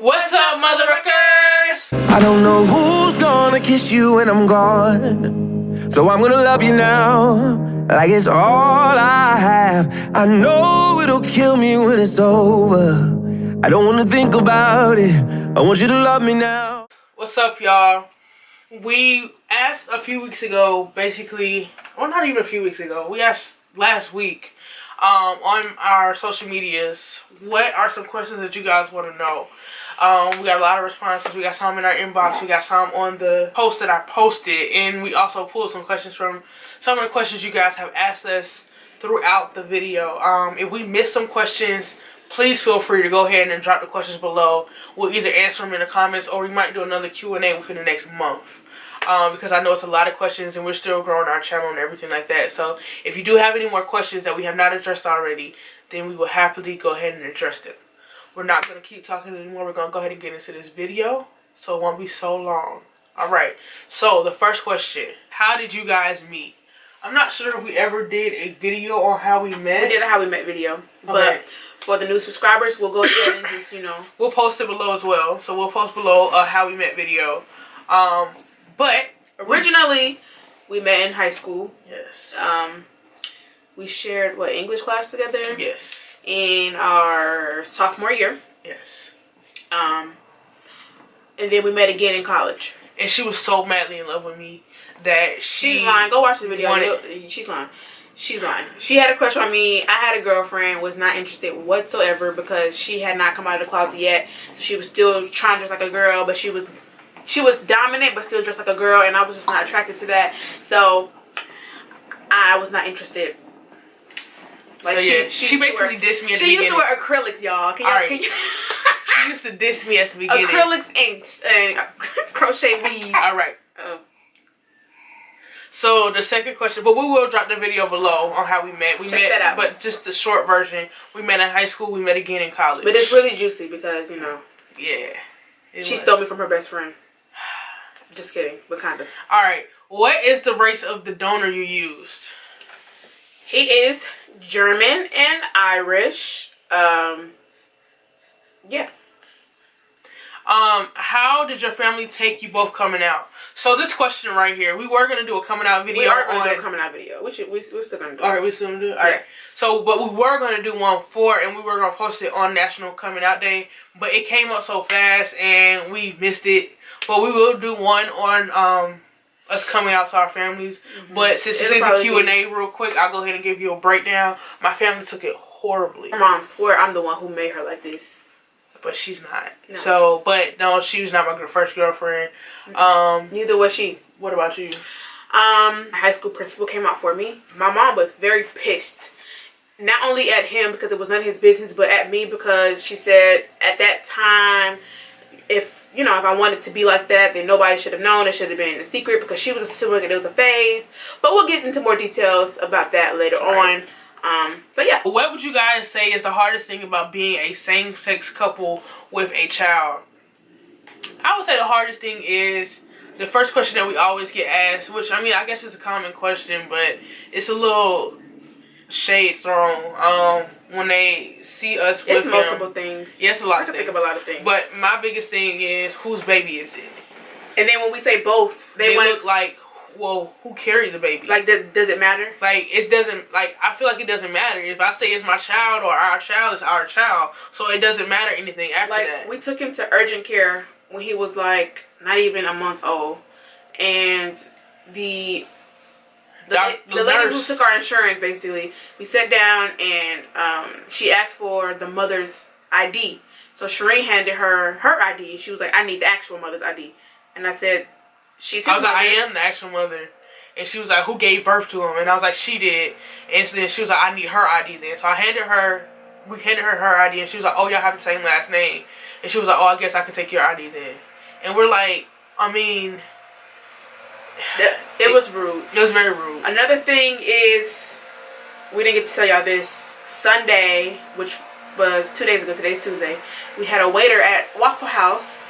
What's up, motherfuckers? I don't know who's gonna kiss you when I'm gone, so I'm gonna love you now, like it's all I have. I know it'll kill me when it's over. I don't wanna think about it. I want you to love me now. What's up, y'all? We asked a few weeks ago, basically, well, not even a few weeks ago. We asked last week on our social medias, what are some questions that you guys want to know? We got a lot of responses. We got some in our inbox. We got some on the post that I posted. And we also pulled some questions from some of the questions you guys have asked us throughout the video. If we missed some questions, please feel free to go ahead and drop the questions below. We'll either answer them in the comments or we might do another Q&A within the next month. Because I know it's a lot of questions and we're still growing our channel and everything like that. So if you do have any more questions that we have not addressed already, then we will happily go ahead and address them. We're not going to keep talking anymore. We're going to go ahead and get into this video so it won't be so long. Alright, so the first question, how did you guys meet? I'm not sure if we ever did a video on how we met. We did a how we met video, but for the new subscribers, we'll go ahead and just, we'll post it below as well. So we'll post below a how we met video. But originally, we met in high school. Yes. We shared, English class together? Yes. In our sophomore year. Yes. And then we met again in college. And she was so madly in love with me that she's lying. Go watch the video. She's lying. She's lying. She had a crush on me. I had a girlfriend, was not interested whatsoever because she had not come out of the closet yet. She was still trying to dress like a girl, but she was dominant but still dressed like a girl, and I was just not attracted to that. So I was not interested. Like, so she basically dissed me at the beginning. She used to wear acrylics, y'all. Can you She used to diss me at the beginning. Acrylics, inks, and crochet weaves. Alright. So the second question, but we will drop the video below on how we met. Check that out. But just the short version, we met in high school, we met again in college. But it's really juicy because, Yeah. She stole me from her best friend. Just kidding, but kind of. Alright, what is the race of the donor you used? He is German and Irish. Yeah. How did your family take you both coming out? So this question right here, we were gonna do a coming out video. We are gonna do a coming out video. We're still gonna do it. Alright, we're still gonna do it? Alright. So, but we were gonna do one for, and we were gonna post it on National Coming Out Day, but it came up so fast and we missed it. But we will do one on us coming out to our families. But since this is a Q&A real quick, I'll go ahead and give you a breakdown. My family took it horribly. My mom swear I'm the one who made her like this. But she's not. No. So, but no, she was not my first girlfriend. Neither was she. What about you? High school principal came out for me. My mom was very pissed. Not only at him because it was none of his business, but at me because she said at that time, if I wanted to be like that, then nobody should have known. It should have been a secret because she was assuming that it was a phase. But we'll get into more details about that later on. But yeah. What would you guys say is the hardest thing about being a same-sex couple with a child? I would say the hardest thing is the first question that we always get asked, which, I guess it's a common question, but it's a little shade thrown when they see us with them. It's multiple things. Yes, a lot of things. I can think of a lot of things. But my biggest thing is, whose baby is it? And then when we say both, they look like, well, who carried the baby? Like, does it matter? Like, it doesn't, like, I feel like it doesn't matter. If I say it's my child or our child, it's our child. So it doesn't matter anything after that. We took him to urgent care when he was, like, not even a month old. And the lady who took our insurance, basically, we sat down and she asked for the mother's ID. So Shireen handed her ID. And she was like, I need the actual mother's ID. And I said, I was like, I am the actual mother. And she was like, who gave birth to him? And I was like, she did. And so then she was like, I need her ID then. So we handed her her ID. And she was like, oh, y'all have the same last name. And she was like, oh, I guess I can take your ID then. And we're like, it was rude. It was very rude. Another thing is, we didn't get to tell y'all this. Sunday, which was 2 days ago, today's Tuesday, we had a waiter at Waffle House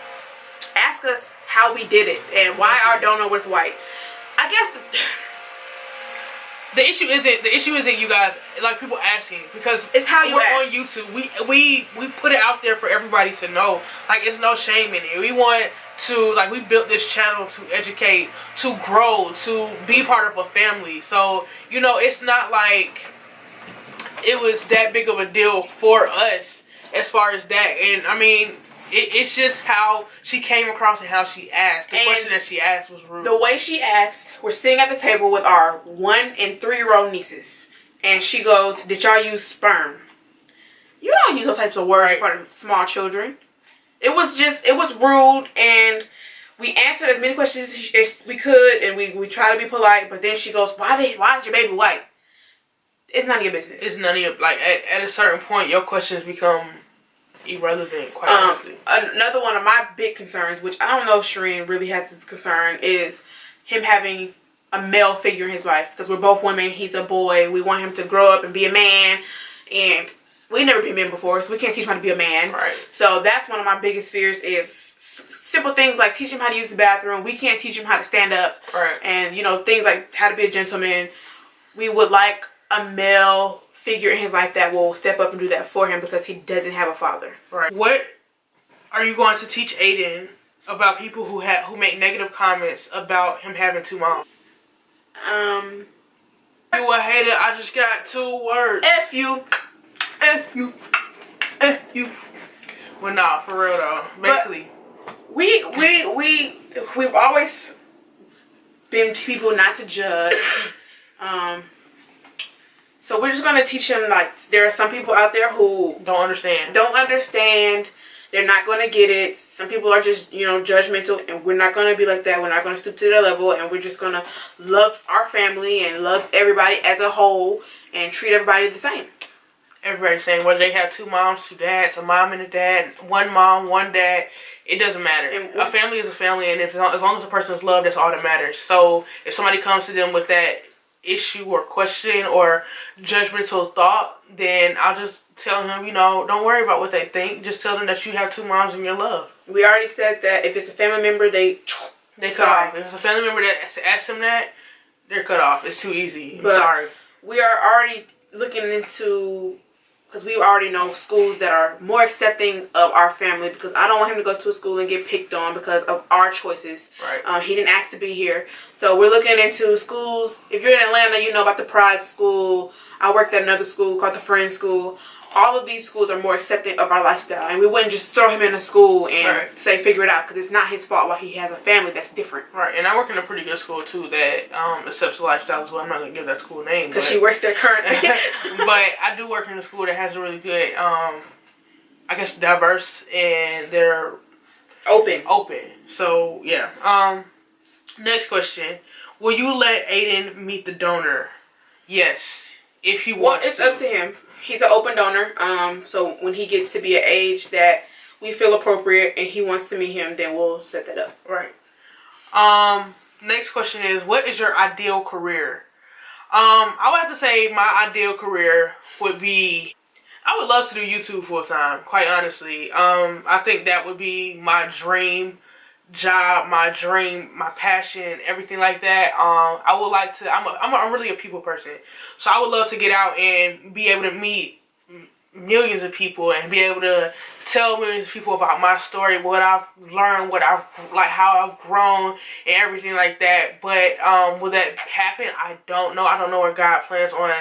ask us how we did it and why our donor was white. I guess The issue isn't you guys, like, people asking, because it's how you we're ask. on YouTube. We put it out there for everybody to know. Like, it's no shame in it. We want to, like, we built this channel to educate, to grow, to be part of a family. So, you know, it's not like it was that big of a deal for us as far as that. And I mean, it's just how she came across and how she asked. The question that she asked was rude. The way she asked, we're sitting at the table with our 1- and 3-year-old nieces, and she goes, "Did y'all use sperm?" You don't use those types of words in front of small children. It was rude, and we answered as many questions as we could, and we try to be polite. But then she goes, "Why is your baby white?" It's none of your business. It's none of your, like, at a certain point, your questions become irrelevant, quite honestly. Another one of my big concerns, which I don't know if Shireen really has this concern, is him having a male figure in his life. Because we're both women, he's a boy. We want him to grow up and be a man, and we never been men before, so we can't teach him how to be a man. Right. So that's one of my biggest fears, is simple things like teach him how to use the bathroom. We can't teach him how to stand up. Right. And, you know, things like how to be a gentleman. We would like a male figure in his life that will step up and do that for him, because he doesn't have a father. Right. What are you going to teach Adan about people who make negative comments about him having 2 moms? You a hater. I just got 2 words. F you. F you. F you. Well, nah, for real though. Basically, we've always been people not to judge. So we're just gonna teach him, like, there are some people out there who don't understand. They're not gonna get it. Some people are just, you know, judgmental, and we're not gonna be like that. We're not gonna stoop to their level, and we're just gonna love our family and love everybody as a whole and treat everybody the same. Everybody's saying whether they have 2 moms, 2 dads, a mom and a dad, 1 mom, 1 dad, it doesn't matter. And a family is a family, and as long as the person is loved, that's all that matters. So if somebody comes to them with that issue or question or judgmental thought, then I'll just tell him, you know, don't worry about what they think. Just tell them that you have 2 moms and you're loved. We already said that if it's a family member, they cut off. If it's a family member that asks them that, they're cut off. It's too easy. I'm sorry. We are already looking into, because we already know schools that are more accepting of our family, because I don't want him to go to a school and get picked on because of our choices. Right. He didn't ask to be here. So we're looking into schools. If you're in Atlanta, you know about the Pride School. I worked at another school called the Friends School. All of these schools are more accepting of our lifestyle, and we wouldn't just throw him in a school and say figure it out, because it's not his fault why he has a family that's different. Right. And I work in a pretty good school too that accepts the lifestyle as well. I'm not gonna give that school a name because she works there currently. But I do work in a school that has a really good, I guess, diverse, and they're open. So yeah. Next question: will you let Adan meet the donor? Yes, if he wants. Well, it's up to him. He's an open donor. So when he gets to be an age that we feel appropriate and he wants to meet him, then we'll set that up. Right. Next question is, what is your ideal career? I would have to say my ideal career would be, I would love to do YouTube full time, quite honestly. I think that would be my dream job, my dream, my passion, everything like that. I would like to, I'm really a people person, so I would love to get out and be able to meet millions of people and be able to tell millions of people about my story, what I've learned, how I've grown and everything like that. But will that happen? I don't know. I don't know where God plans on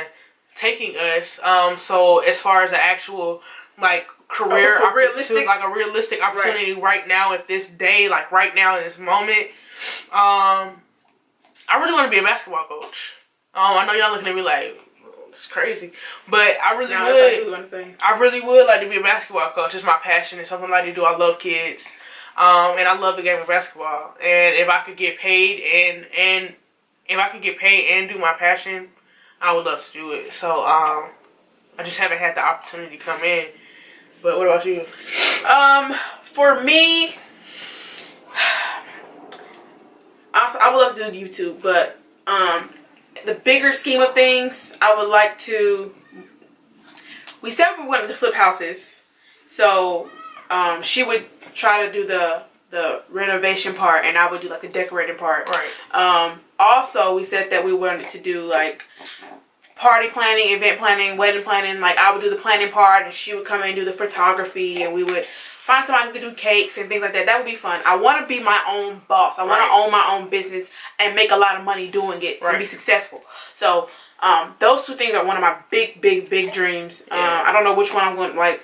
taking us. So as far as the actual career opportunity, a realistic opportunity right now at this day, right now in this moment, I really want to be a basketball coach. I know y'all looking at me like, it's crazy, but I really would like to be a basketball coach. It's my passion. It's something I like to do. I love kids, and I love the game of basketball. And if I could get paid and if I could get paid and do my passion, I would love to do it. So I just haven't had the opportunity to come in. But what about you? For me, I would love to do YouTube, but the bigger scheme of things, I would like to. We said we wanted to flip houses, so she would try to do the the renovation part, and I would do like the decorating part. Right. Also, we said that we wanted to do like party planning, event planning, wedding planning. Like I would do the planning part, and she would come in and do the photography, and we would find somebody who could do cakes and things like that. That would be fun. I want to be my own boss. I want to own my own business and make a lot of money doing it and be successful. So those two things are one of my big dreams. I don't know which one I'm going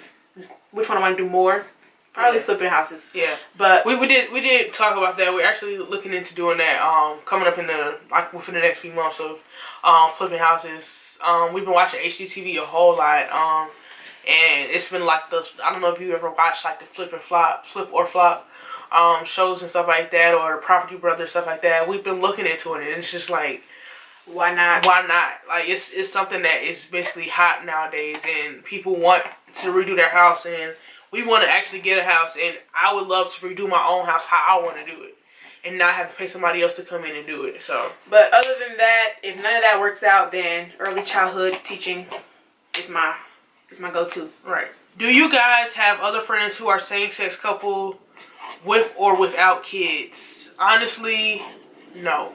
which one I want to do more. Probably flipping houses. Yeah, but we did talk about that. We're actually looking into doing that. Coming up in within the next few months of flipping houses. We've been watching HGTV a whole lot. And it's been like I don't know if you ever watched like the flip or flop shows and stuff like that, or Property Brothers, stuff like that. We've been looking into it, and it's just like, why not? Like it's something that is basically hot nowadays, and people want to redo their house, and we want to actually get a house, and I would love to redo my own house how I want to do it, and not have to pay somebody else to come in and do it. So, but other than that, if none of that works out, then early childhood teaching is my go-to. Right. Do you guys have other friends who are same-sex couple with or without kids? Honestly, no.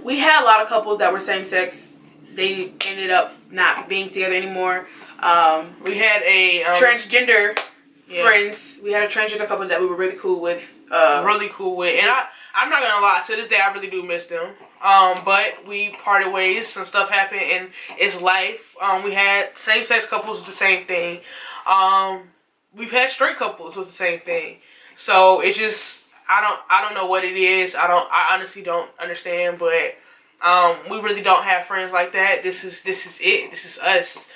We had a lot of couples that were same-sex. They ended up not being together anymore. We had a transgender friends. We had a transgender couple that we were really cool with. And I'm not gonna lie, to this day I really do miss them. But we parted ways, some stuff happened, and it's life. We had same-sex couples with the same thing. We've had straight couples with the same thing. So it's just, I don't know what it is. I honestly don't understand, but we really don't have friends like that. This is it. This is us.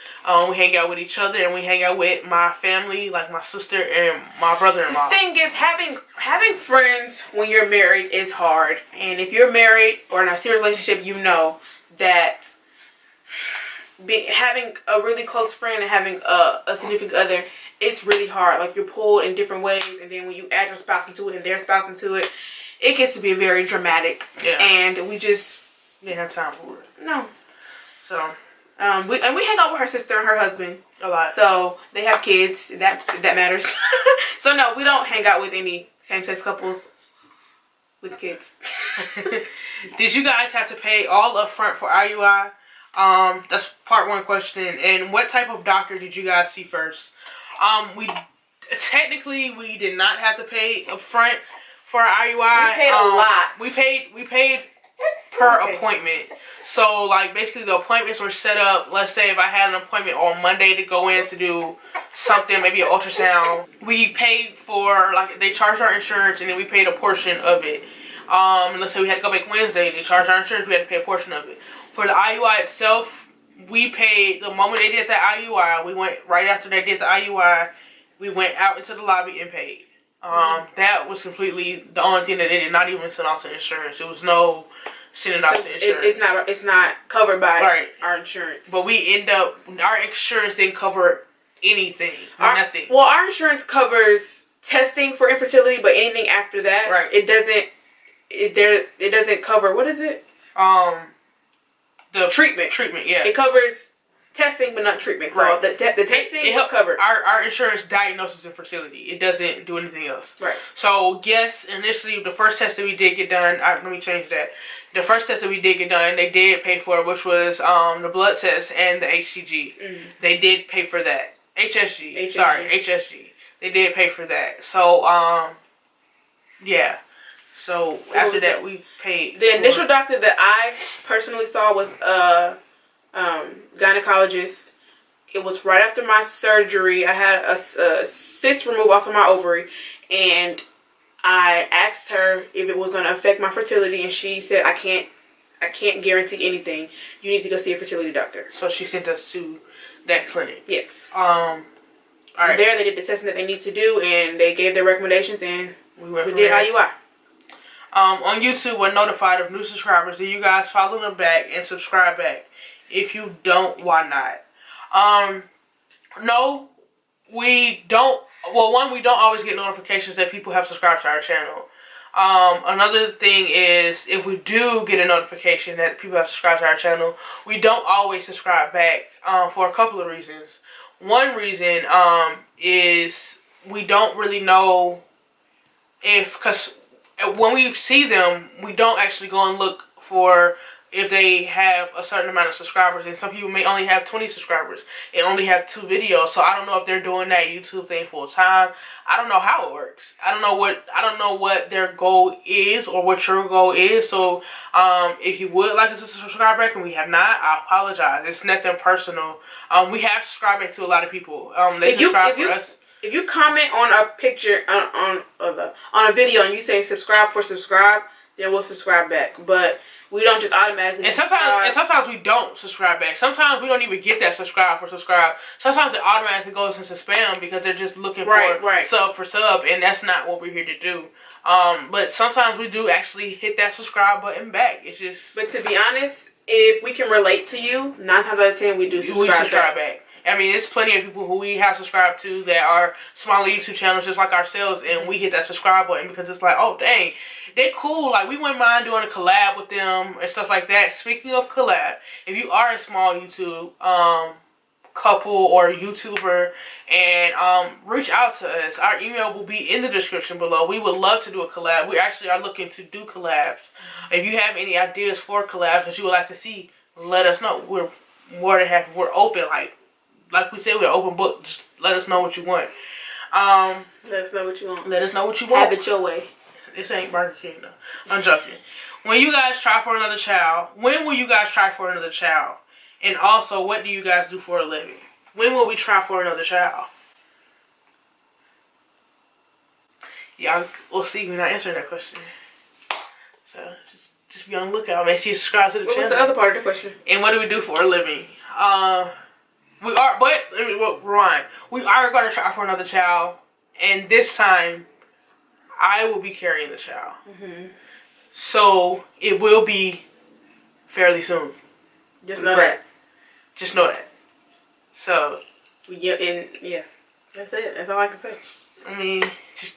We hang out with each other, and we hang out with my family, like my sister and my brother-in-law. The thing is, having friends when you're married is hard. And if you're married or in a serious relationship, you know that having a really close friend and having a significant other, it's really hard. Like, you're pulled in different ways, and then when you add your spouse into it and their spouse into it, it gets to be very dramatic. Yeah. And we just didn't have time for it. No. So we hang out with her sister and her husband a lot. So they have kids. That matters. So no, we don't hang out with any same-sex couples with kids. Did you guys have to pay all up front for IUI? That's part one question. And what type of doctor did you guys see first? We did not have to pay up front for IUI. We paid a lot. We paid per appointment. So, like, basically the appointments were set up. Let's say if I had an appointment on Monday to go in to do something, maybe an ultrasound, we paid for, like, they charged our insurance, and then we paid a portion of it. Let's say we had to go back Wednesday, they charged our insurance, we had to pay a portion of it. For the IUI itself, we paid the moment they did the IUI. We went right after they did the IUI. We went out into the lobby and paid. That was completely the only thing that they did not even send out to insurance. It was no sending out to insurance. It's not covered by our insurance. But our insurance didn't cover anything. Nothing. Well, our insurance covers testing for infertility, but anything after that, it doesn't. It doesn't cover. What is it? The treatment. Yeah. It covers testing, but not treatment. So the testing is covered. Our insurance diagnoses infertility. It doesn't do anything else. Right. So, yes, initially, the first test that we did get done, let me change that. The first test that we did get done, they did pay for, which was the blood test and the HCG. They did pay for that. HSG. Sorry, HSG. They did pay for that. So, yeah. So, after that, we paid. The initial doctor that I personally saw was gynecologist. It was right after my surgery. I had a cyst removed off of my ovary, and I asked her if it was going to affect my fertility, and she said, I can't guarantee anything. You need to go see a fertility doctor. So she sent us to that clinic. Yes. All right. There they did the testing that they need to do, and they gave their recommendations, and we did IUI. On YouTube, when notified of new subscribers, do you guys follow them back and subscribe back? If you don't, why not? No, we don't. Well, one, we don't always get notifications that people have subscribed to our channel. Another thing is, if we do get a notification that people have subscribed to our channel, we don't always subscribe back for a couple of reasons. One reason is we don't really know because when we see them, we don't actually go and look for if they have a certain amount of subscribers, and some people may only have 20 subscribers and only have 2 videos. So I don't know if they're doing that YouTube thing full time. I don't know how it works. I don't know what their goal is or what your goal is. So if you would like us to subscribe back and we have not, I apologize. It's nothing personal. We have subscribed back to a lot of people. They subscribe for us. If you comment on a picture on a video and you say subscribe, then we'll subscribe back. But we don't just automatically sometimes we don't subscribe back. Sometimes we don't even get that subscribe. Sometimes it automatically goes into spam because they're just looking for sub for sub, and that's not what we're here to do. But sometimes we do actually hit that subscribe button back. It's just. But to be honest, if we can relate to you, 9 times out of 10 we do subscribe back. I mean, there's plenty of people who we have subscribed to that are smaller YouTube channels just like ourselves, and we hit that subscribe button because it's like, oh, dang, they're cool. Like, we wouldn't mind doing a collab with them and stuff like that. Speaking of collab, if you are a small YouTube couple or YouTuber, and reach out to us. Our email will be in the description below. We would love to do a collab. We actually are looking to do collabs. If you have any ideas for collabs that you would like to see, let us know. We're more than happy. We're open, like we said, we're open book. Just let us know what you want. Let us know what you want. Let us know what you want. Have it your way. This ain't Burger King, though. I'm joking. When you guys try for another child, when will you guys try for another child? And also, what do you guys do for a living? When will we try for another child? Y'all, we'll see. We're not answering that question. So, just be on the lookout. Make sure you subscribe to the channel. What's the other part of the question? And what do we do for a living? We are, but let me rewind. We are going to try for another child, and this time, I will be carrying the child. So it will be fairly soon. Just know that. Just know that. So yeah, that's it. That's all I can say. I mean,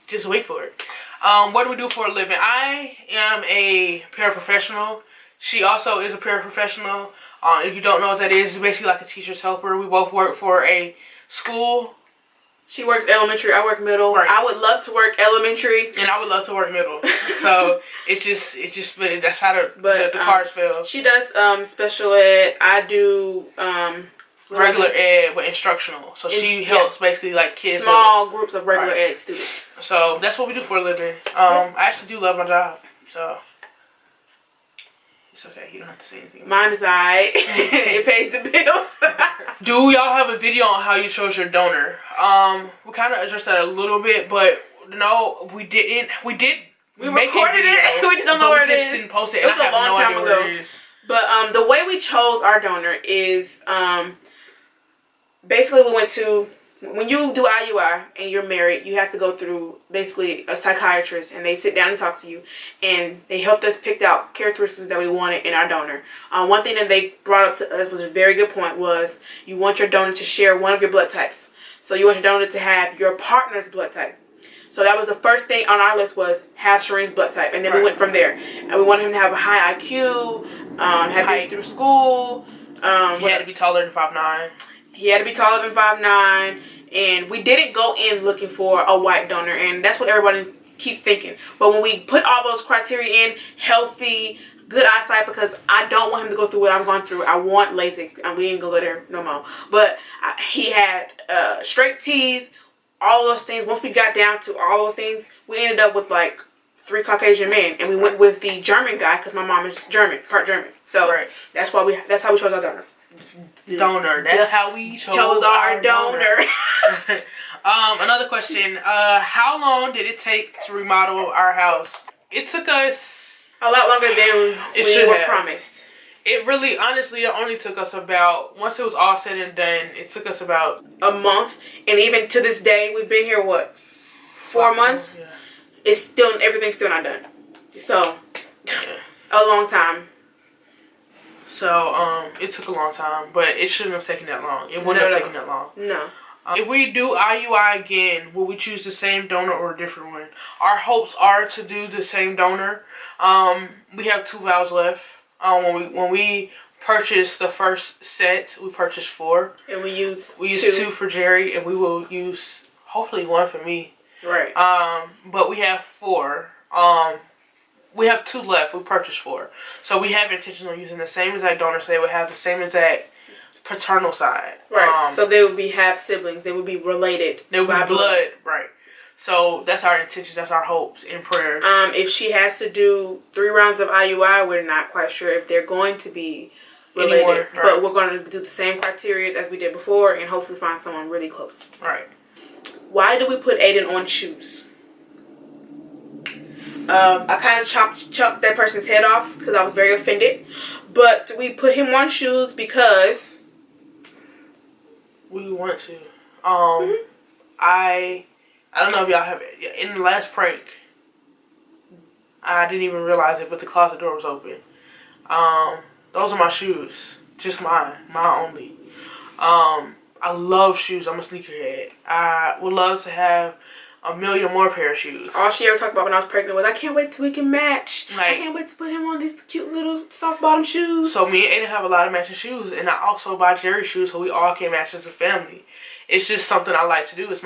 just wait for it. What do we do for a living? I am a paraprofessional. She also is a paraprofessional. If you don't know what that is, it's basically like a teacher's helper. We both work for a school. She works elementary, I work middle. Right. I would love to work elementary. And I would love to work middle. So it's just that's how the cards fell. She does special ed. I do regular ed with instructional. So she helps basically like kids. Small groups of regular ed students. So that's what we do for a living. I actually do love my job. So it's okay. You don't have to say anything. Mine is alright. It pays the bills. Do y'all have a video on how you chose your donor? We kind of addressed that a little bit, but no, we didn't. We recorded it. We just don't know where it is. We just didn't post it. It was a long time ago. But the way we chose our donor is basically we went to. When you do IUI and you're married, you have to go through basically a psychiatrist, and they sit down and talk to you, and they helped us pick out characteristics that we wanted in our donor. One thing that they brought up to us was a very good point was you want your donor to share one of your blood types. So you want your donor to have your partner's blood type. So that was the first thing on our list was have Shireen's blood type, and then we went from there. And we wanted him to have a high IQ, have been through school. He had to be taller than 5'9". He had to be taller than 5'9", and we didn't go in looking for a white donor, and that's what everybody keeps thinking. But when we put all those criteria in, healthy, good eyesight, because I don't want him to go through what I'm going through. I want LASIK, and we ain't gonna go there no more. But he had straight teeth, all those things. Once we got down to all those things, we ended up with like 3 Caucasian men, and we went with the German guy because my mom is German, part German. So that's how we chose our donor. That's how we chose our donor. Another question. How long did it take to remodel our house? It took us a lot longer than we were promised. It really, honestly, it only took us about, once it was all said and done, it took us about a month. And even to this day, we've been here, 4 months? Yeah. Everything's still not done. So, a long time. So, it took a long time, but it shouldn't have taken that long. It wouldn't have taken that long. No. If we do IUI again, will we choose the same donor or a different one? Our hopes are to do the same donor. We have 2 vials left. When we purchased the first set, we purchased 4. And we used 2 for Jerry, and we will use hopefully 1 for me. Right. But we have 4. We have 2 left. We purchased 4. So we have intentions on using the same exact donor. So they would have the same exact paternal side. Right. So they would be half siblings. They would be related. They would be blood. Right. So that's our intentions. That's our hopes and prayers. If she has to do 3 rounds of IUI, we're not quite sure if they're going to be related. Anymore, right. But we're going to do the same criteria as we did before and hopefully find someone really close. Right. Why do we put Adan on shoes? I kind of chopped that person's head off because I was very offended. But we put him on shoes because we want to. I don't know if y'all have it. In the last prank, I didn't even realize it, but the closet door was open. Those are my shoes. Just mine. Mine only. I love shoes. I'm a sneakerhead. I would love to have a million more pair of shoes. All she ever talked about when I was pregnant was, I can't wait till we can match. Like, I can't wait to put him on these cute little soft bottom shoes. So me and Adan have a lot of matching shoes, and I also buy Jerry shoes so we all can match as a family. It's just something I like to do. That's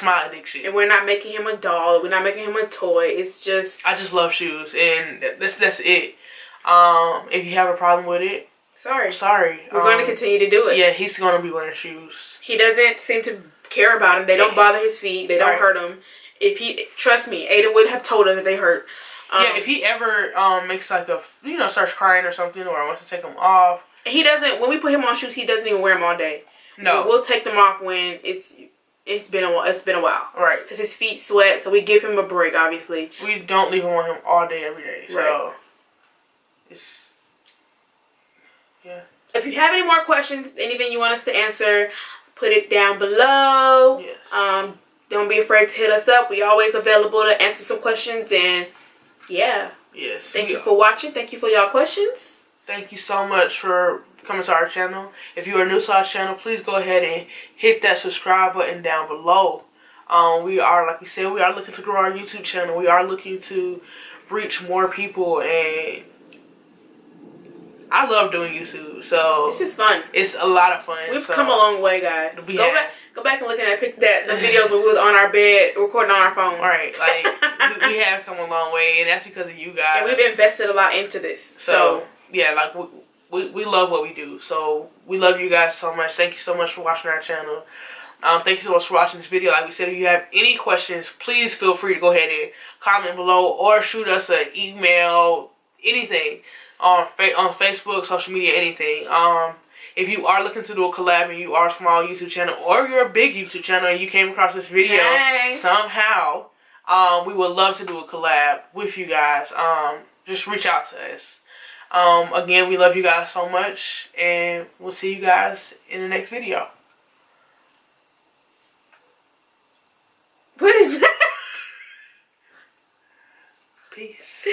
my addiction. And we're not making him a doll. We're not making him a toy. It's just, I just love shoes, and that's it. If you have a problem with it, sorry. We're going to continue to do it. Yeah, he's going to be wearing shoes. He doesn't seem to care about them. They don't bother his feet. They don't hurt him. Trust me, Adan would have told us that they hurt. Yeah, if he ever makes like starts crying or something, or wants to take them off. He doesn't. When we put him on shoes, he doesn't even wear them all day. No, we'll take them off when it's been a while. It's been a while, right? Because his feet sweat, so we give him a break. Obviously, we don't leave him on him all day, every day. So right. It's yeah. If you have any more questions, anything you want us to answer, put it down below. Yes. Don't be afraid to hit us up. We always available to answer some questions. And yeah. Yes. Thank you for watching. Thank you for y'all questions. Thank you so much for coming to our channel. If you are new to our channel, please go ahead and hit that subscribe button down below. We are, like we said, we are looking to grow our YouTube channel. We are looking to reach more people, and I love doing YouTube. So this is fun. It's a lot of fun. We've come a long way, guys. Go back and look at the videos when we was on our bed recording on our phone. Right, like we have come a long way, and that's because of you guys. And we've invested a lot into this. So yeah, like we love what we do. So we love you guys so much. Thank you so much for watching our channel. Thank you so much for watching this video. Like we said, if you have any questions, please feel free to go ahead and comment below or shoot us an email, anything on Facebook, social media, anything. If you are looking to do a collab and you are a small YouTube channel or you're a big YouTube channel and you came across this video somehow, we would love to do a collab with you guys. Just reach out to us. Again, we love you guys so much, and we'll see you guys in the next video. What is that? Peace.